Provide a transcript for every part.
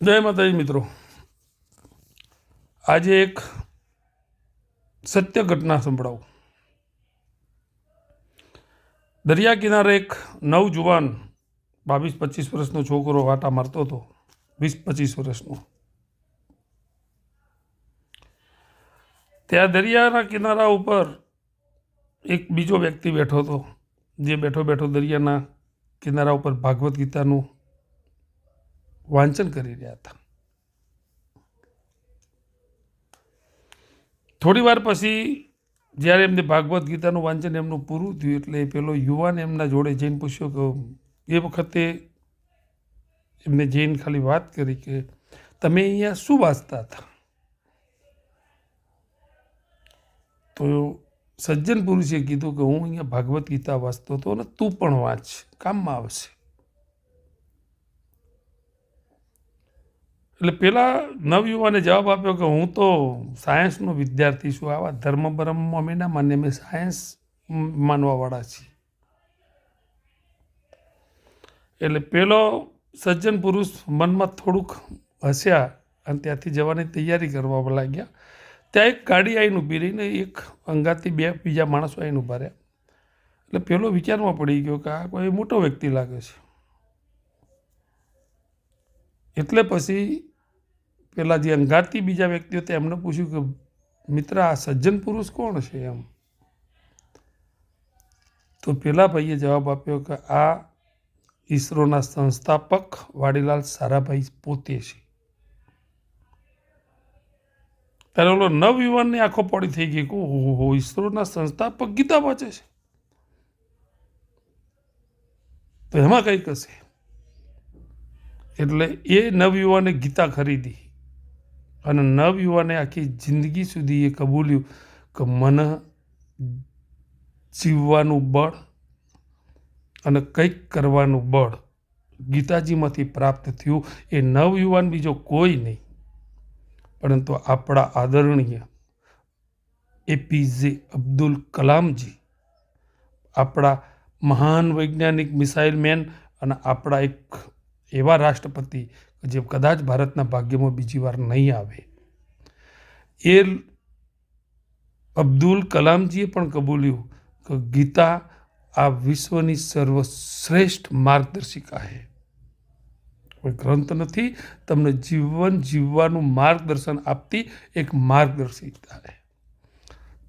જય માતાજી મિત્રો, આજે એક સત્ય ઘટના સંભળાવું. દરિયા કિનારે એક નવજુવાન 22-25 વર્ષનો છોકરો વાટા મારતો હતો. 20-25 વર્ષનો. ત્યાં દરિયાના કિનારા ઉપર એક બીજો વ્યક્તિ બેઠો હતો, જે બેઠો બેઠો દરિયાના કિનારા ઉપર ભાગવત ગીતાનું વાંચન કરી રહ્યા હતા. થોડી વાર પછી જ્યારે એમને ભાગવત ગીતાનું વાંચન એમનું પૂરું થયું એટલે પેલો યુવાન એમના જોડે જઈને પૂછ્યો કે એ વખતે એમને જઈને ખાલી વાત કરી કે તમે અહીંયા શું વાંચતા હતા? તો સજ્જન પુરુષે કીધું કે હું અહીંયા ભાગવત ગીતા વાંચતો હતો અને તું પણ વાંચ, કામમાં આવશે. એટલે પેલા નવયુવાને જવાબ આપ્યો કે હું તો સાયન્સનો વિદ્યાર્થી છું, આવા ધર્મ બરમમાં અમે ના માનીએ, અમે સાયન્સ માનવાવાળા છીએ. એટલે પેલો સજ્જન પુરુષ મનમાં થોડુંક હસ્યા અને ત્યાંથી જવાની તૈયારી કરવા લાગ્યા. ત્યાં એક ગાડી આવીને ઊભી રહીને એક અંગાથી બે બીજા માણસો આવીને ઊભા રહ્યા. એટલે પેલો વિચારમાં પડી ગયો કે આ કોઈ મોટો વ્યક્તિ લાગે છે. એટલે પછી પેલા જે અંગાથી બીજા વ્યક્તિઓ તે એમને પૂછ્યું કે મિત્ર, આ સજ્જન પુરુષ કોણ છે એમ? તો પેલા ભાઈએ જવાબ આપ્યો કે આ ઈસરોના સંસ્થાપક વાડીલાલ સારાભાઈ પોતે છે. ત્યારે ઓલો નવયુવાનની આંખો પડી થઈ ગઈ કે ઓહો, ઈસરોના સંસ્થાપક ગીતા વાંચે છે, તો એમાં કંઈક હશે. એટલે એ નવયુવાને ગીતા ખરીદી અને નવયુવાને આખી જિંદગી સુધી એ કબૂલ્યું કે મને જીવવાનું બળ અને કંઈક કરવાનું બળ ગીતાજીમાંથી પ્રાપ્ત થયું. એ નવયુવાન બીજો કોઈ નહીં પરંતુ આપણા આદરણીય એપીજે અબ્દુલ કલામજી, આપણા મહાન વૈજ્ઞાનિક, મિસાઇલ મેન અને આપણા એક એવા રાષ્ટ્રપતિ જે કદાચ ભારતના ભાગ્યમાં બીજી વાર નહીં આવે. એ અબ્દુલ કલામજીએ પણ કબૂલ્યું કે ગીતા આ વિશ્વની સર્વશ્રેષ્ઠ માર્ગદર્શિકા છે. કોઈ ગ્રંથ નથી, તમને જીવન જીવવાનું માર્ગદર્શન આપતી એક માર્ગદર્શિકા છે.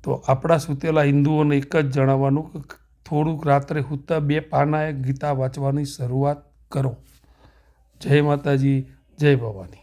તો આપણા સૂતેલા હિન્દુઓને એક જ જણાવવાનું કે થોડુંક રાત્રે સૂતા 2 પાનાએ ગીતા વાંચવાની શરૂઆત કરો. જય માતાજી, જય ભવાની.